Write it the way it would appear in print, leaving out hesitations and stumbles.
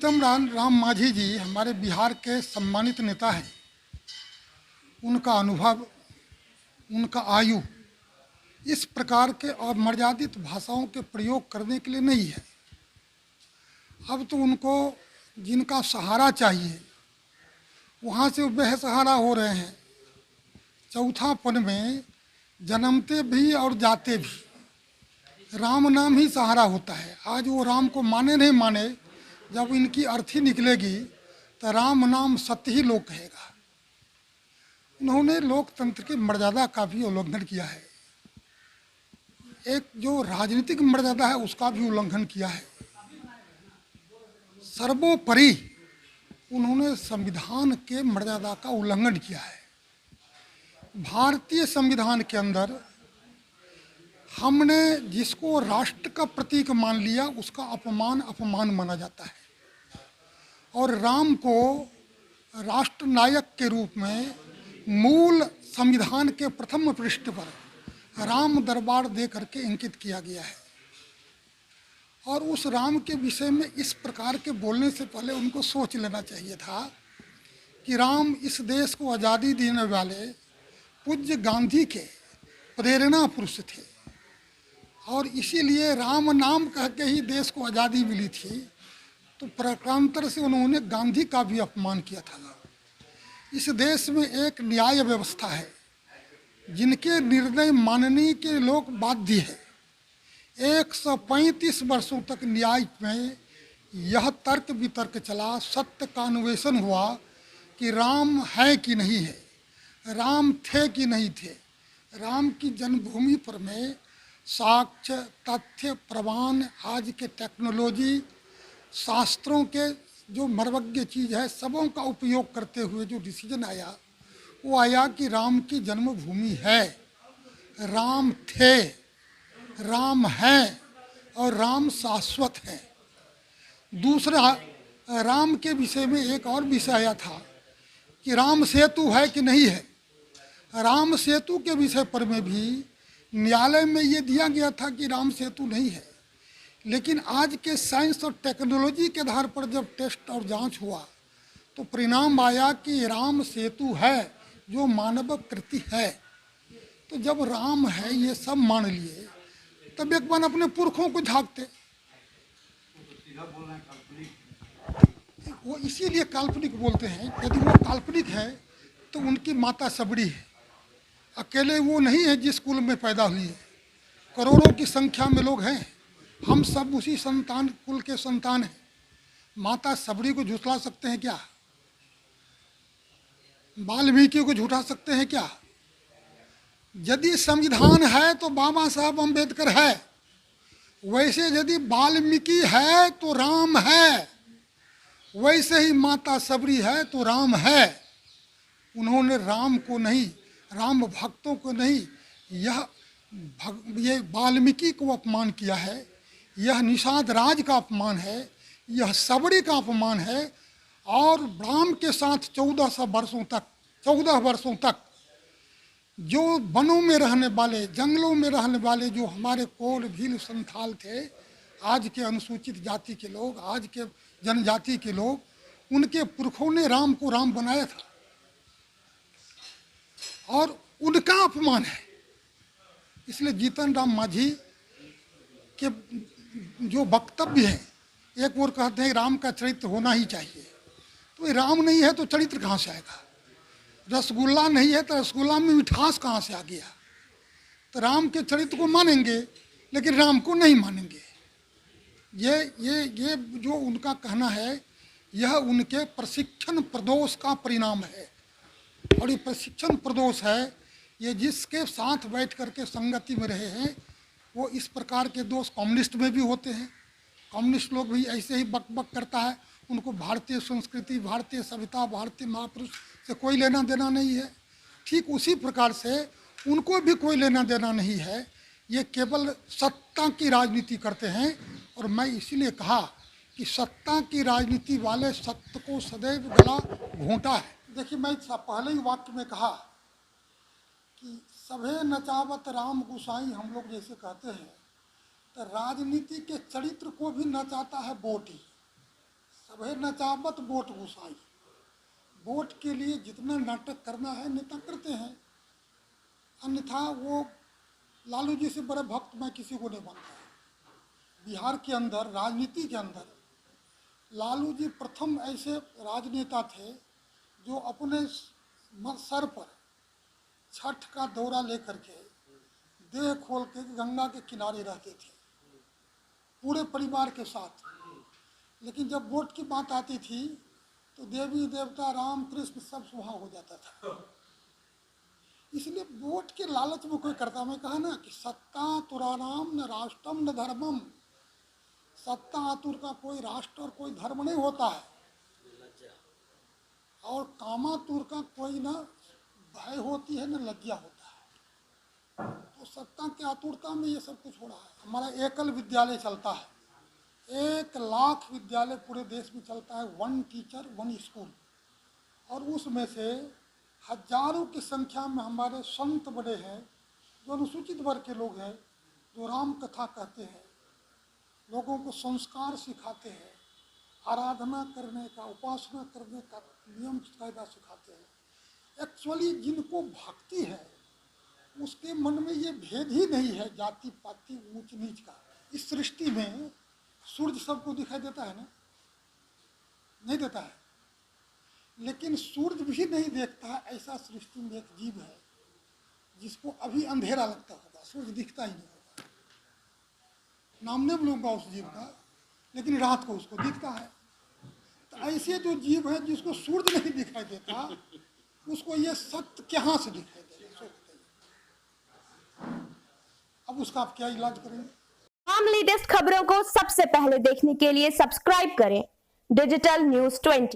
जीतन राम मांझी जी हमारे बिहार के सम्मानित नेता हैं। उनका अनुभव, उनका आयु इस प्रकार के अमर्यादित भाषाओं के प्रयोग करने के लिए नहीं है। अब तो उनको जिनका सहारा चाहिए वहाँ से बेसहारा हो रहे हैं। चौथापन में जन्मते भी और जाते भी राम नाम ही सहारा होता है। आज वो राम को माने नहीं माने, जब इनकी अर्थी निकलेगी तो राम नाम सत्य ही लोग कहेगा। उन्होंने लोकतंत्र की मर्यादा का भी उल्लंघन किया है। एक जो राजनीतिक मर्यादा है उसका भी उल्लंघन किया है। सर्वोपरि उन्होंने संविधान के मर्यादा का उल्लंघन किया है। भारतीय संविधान के अंदर हमने जिसको राष्ट्र का प्रतीक मान लिया उसका अपमान माना जाता है, और राम को राष्ट्र नायक के रूप में मूल संविधान के प्रथम पृष्ठ पर राम दरबार दे करके अंकित किया गया है। और उस राम के विषय में इस प्रकार के बोलने से पहले उनको सोच लेना चाहिए था कि राम इस देश को आज़ादी देने वाले पूज्य गांधी के प्रेरणा पुरुष थे, और इसीलिए राम नाम कह के ही देश को आज़ादी मिली थी। तो प्रकारांतर से उन्होंने गांधी का भी अपमान किया था। इस देश में एक न्याय व्यवस्था है जिनके निर्णय मानने के लोग बाध्य है। 135 वर्षों तक न्याय में यह तर्क वितर्क चला, सत्य का अन्वेषण हुआ कि राम है कि नहीं है, राम थे कि नहीं थे। राम की जन्मभूमि पर में साक्ष्य, तथ्य, प्रमाण, आज के टेक्नोलॉजी, शास्त्रों के जो मर्मज्ञ चीज़ है, सबों का उपयोग करते हुए जो डिसीजन आया वो आया कि राम की जन्मभूमि है, राम थे, राम है और राम शाश्वत है। दूसरा, राम के विषय में एक और विषय आया था कि राम सेतु है कि नहीं है। राम सेतु के विषय पर में भी न्यायालय में ये दिया गया था कि राम सेतु नहीं है, लेकिन आज के साइंस और टेक्नोलॉजी के आधार पर जब टेस्ट और जांच हुआ तो परिणाम आया कि राम सेतु है जो मानव कृति है। तो जब राम है ये सब मान लिए, तब एक बार अपने पुरखों को झांकते। वो इसीलिए काल्पनिक बोलते हैं। यदि वो काल्पनिक है तो उनकी माता सबड़ी है, अकेले वो नहीं है जिस कुल में पैदा हुई है। करोड़ों की संख्या में लोग हैं, हम सब उसी संतान कुल के संतान हैं। माता सबड़ी को झुठला सकते हैं क्या? वाल्मीकि को झूठा सकते हैं क्या? यदि संविधान है तो बाबा साहब अम्बेडकर है, वैसे यदि वाल्मीकि है तो राम है, वैसे ही माता सबरी है तो राम है। उन्होंने राम को नहीं, राम भक्तों को नहीं, ये वाल्मीकि को अपमान किया है, यह निषाद राज का अपमान है, यह सबरी का अपमान है। और राम के साथ 14 वर्षों तक जो वनों में रहने वाले, जंगलों में रहने वाले जो हमारे कोल भील संथाल थे, आज के अनुसूचित जाति के लोग, आज के जनजाति के लोग, उनके पुरखों ने राम को राम बनाया था और उनका अपमान है। इसलिए जीतन राम मांझी के जो वक्तव्य हैं, एक ओर कहते हैं राम का चरित्र होना ही चाहिए, तो ये राम नहीं है तो चरित्र कहाँ से आएगा? रसगुल्ला नहीं है तो रसगुल्ला में मिठास कहाँ से आ गया? तो राम के चरित्र को मानेंगे लेकिन राम को नहीं मानेंगे। ये जो उनका कहना है, यह उनके प्रशिक्षण प्रदोष का परिणाम है। और ये प्रशिक्षण प्रदोष है, ये जिसके साथ बैठ करके संगति में रहे हैं, वो इस प्रकार के दोष कम्युनिस्ट में भी होते हैं। कम्युनिस्ट लोग भी ऐसे ही बक बक करता है, उनको भारतीय संस्कृति, भारतीय सभ्यता, भारतीय महापुरुष से कोई लेना देना नहीं है। ठीक उसी प्रकार से उनको भी कोई लेना देना नहीं है। ये केवल सत्ता की राजनीति करते हैं, और मैं इसीलिए कहा कि सत्ता की राजनीति वाले सत्य को सदैव गला घोंटा है। देखिए, मैं पहले ही वाक्य में कहा कि सभे नचावत राम गुसाई, हम लोग जैसे कहते हैं, तो राजनीति के चरित्र को भी नचाता है बोटी। सभे नचावत वोट घुसाई। वोट के लिए जितना नाटक करना है नेता करते हैं, अन्यथा वो लालू जी से बड़े भक्त मैं किसी को नहीं बनता है। बिहार के अंदर राजनीति के अंदर लालू जी प्रथम ऐसे राजनेता थे जो अपने सर पर छठ का दौरा लेकर के देह खोल के गंगा के किनारे रहते थे पूरे परिवार के साथ। लेकिन जब वोट की बात आती थी तो देवी देवता राम कृष्ण सब सुहा हो जाता था। इसलिए वोट के लालच में कोई करता, मैं कहा ना कि सत्ता तुरानाम न राष्ट्रम न धर्मम। सत्ता आतुर का कोई राष्ट्र और कोई धर्म नहीं होता है, और कामातुर का कोई न भय होती है न लज्जा होता है। तो सत्ता की आतुरता में ये सब कुछ हो रहा है। हमारा एकल विद्यालय चलता है, 1 लाख विद्यालय पूरे देश में चलता है, 1 टीचर 1 स्कूल, और उसमें से हजारों की संख्या में हमारे संत बड़े हैं जो अनुसूचित वर्ग के लोग हैं, जो राम कथा कहते हैं, लोगों को संस्कार सिखाते हैं, आराधना करने का, उपासना करने का नियम कायदा सिखाते हैं। एक्चुअली जिनको भक्ति है उसके मन में ये भेद ही नहीं है जाति पाति ऊंच नीच का। इस सृष्टि में सूर्य सबको दिखाई देता है ना, नहीं देता है, लेकिन सूर्य भी नहीं देखता ऐसा सृष्टि में एक जीव है जिसको अभी अंधेरा लगता होगा, सूर्य दिखता ही नहीं होगा। नाम नहीं लूंगा उस जीव का, लेकिन रात को उसको दिखता है। तो ऐसे जो जीव है जिसको सूर्य नहीं दिखाई देता, उसको ये सत्य कहाँ से दिखाई देगा, सोचते हैं। अब उसका आप क्या इलाज करेंगे? हम लेटेस्ट खबरों को सबसे पहले देखने के लिए सब्सक्राइब करें डिजिटल न्यूज़ 20।